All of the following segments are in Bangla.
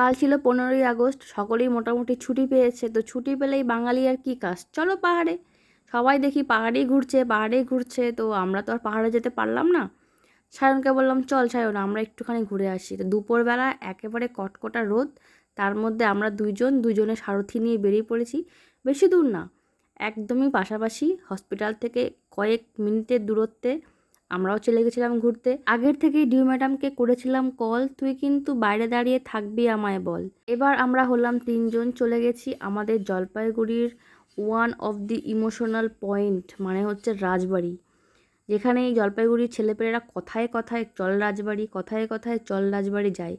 কাল ছিল 15ই আগস্ট, সকলেই মোটামুটি ছুটি পেয়েছে। তো ছুটি পেলেই বাঙালি আর কি কাজ, চলো পাহাড়ে। সবাই দেখি পাহাড়েই ঘুরছে পাহাড়েই ঘুরছে, তো আমরা তো আর পাহাড়ে যেতে পারলাম না। সায়নকে বললাম চল সায়ন আমরা একটুখানি ঘুরে আসি। তো দুপুরবেলা একেবারে কটকটা রোদ, তার মধ্যে আমরা দুজনের সারথি নিয়ে বেরিয়ে পড়েছি। বেশি দূর না, একদমই পাশাপাশি, হসপিটাল থেকে কয়েক মিনিটের দূরত্বে। আমরাও চলে গেছিলাম ঘুরতে। আগের থেকেই ডিউ ম্যাডামকে করেছিলাম কল, তুই কিন্তু বাইরে দাঁড়িয়ে থাকবি আমায় বল। এবার আমরা হলাম 3জন, চলে গেছি আমাদের জলপাইগুড়ির one of the emotional point, মানে হচ্ছে রাজবাড়ি। যেখানে এই জলপাইগুড়ির ছেলেপেলেরা কথায় কথায় চল রাজবাড়ি, কথায় কথায় চল রাজবাড়ি যায়।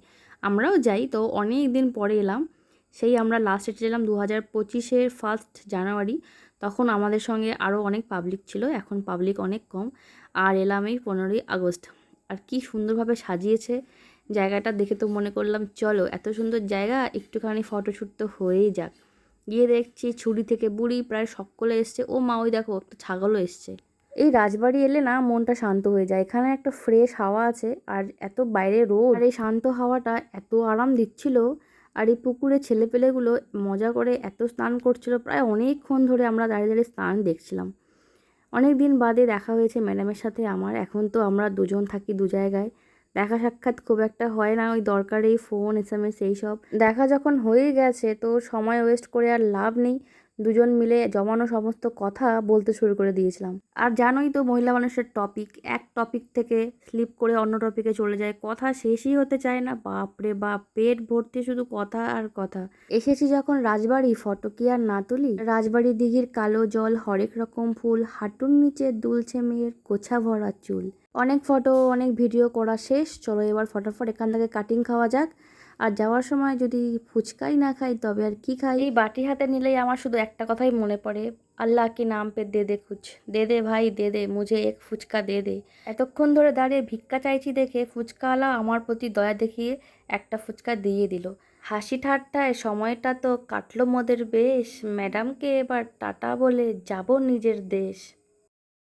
আমরাও যাই, তো অনেক দিন পরে এলাম। সেই আমরা লাস্ট এসেছিলাম 2025-এর 1 জানুয়ারি। তখন আমাদের সঙ্গে আরও অনেক পাবলিক ছিল, এখন পাবলিক অনেক কম। আর এলাম এই 15ই আগস্ট। আর কি সুন্দরভাবে সাজিয়েছে জায়গাটা, দেখে তো মনে করলাম চলো এত সুন্দর জায়গা, একটুখানি ফটোশ্যুট তো হয়েই যাক। গিয়ে দেখছি ছুরি থেকে বুড়ি প্রায় সকলে এসছে। ও মা, ওই দেখো একটা ছাগলও এসছে। এই রাজবাড়ি এলে না মনটা শান্ত হয়ে যায়। এখানে একটা ফ্রেশ হাওয়া আছে, আর এত বাইরে রোদ, আর এই শান্ত হাওয়াটা এত আরাম দিচ্ছিল। আর এই পুকুরে ছেলেপেলেগুলো মজা করে এত স্নান করছিল, প্রায় অনেকক্ষণ ধরে আমরা দাঁড়িয়ে দাঁড়িয়ে স্নান দেখছিলাম। অনেক দিন বাদে দেখা হয়েছে ম্যাডামের সাথে আমার। এখন তো আমরা দুজন থাকি দু জায়গায়, দেখা সাক্ষাৎ খুব একটা হয় না, ওই দরকারেই ফোন SMS এইসব। দেখা যখন হয়ে গেছে তো সময় ওয়েস্ট করে আর লাভ নেই। দুজন মিলে জমানো সমস্ত কথা বলতে শুরু করে দিয়েছিলাম। আর জানোই তো মহিলা মানুষের টপিক, এক টপিক থেকে স্লিপ করে অন্য টপিকে চলে যায়, কথা শেষই হতে চায় না। বাপরে বাপ, পেট ভর্তি শুধু কথা আর কথা। এসেছি যখন রাজবাড়ি, ফটো কি আর না তুলি? রাজবাড়ি দিঘির কালো জল, হরেক রকম ফুল, হাঁটুর নিচে দুলছে মেয়ের গোছা ভরা চুল। অনেক ফটো অনেক ভিডিও করা শেষ, চলো এবার ফটাফট এখান থেকে কাটিং খাওয়া যাক। আর যাওয়ার সময় যদি ফুচকাই না খাই তবে আর কি খাই? এই বাটি হাতে নিলেই আমার শুধু একটা কথাই মনে পড়ে, আল্লাহ কি নাম পে দে দে কুছ, দে দে ভাই দে দে মুঝে এক ফুচকা দে দে। এতক্ষণ ধরে দাঁড়িয়ে ভিক্ষা চাইছি দেখে ফুচকাওয়ালা আমার প্রতি দয়া দেখিয়ে একটা ফুচকা দিয়ে দিল। হাসি ঠাট্টায় সময়টা তো কাটলো মোদের বেশ। ম্যাডামকে এবার টাটা বলে যাব নিজের দেশ।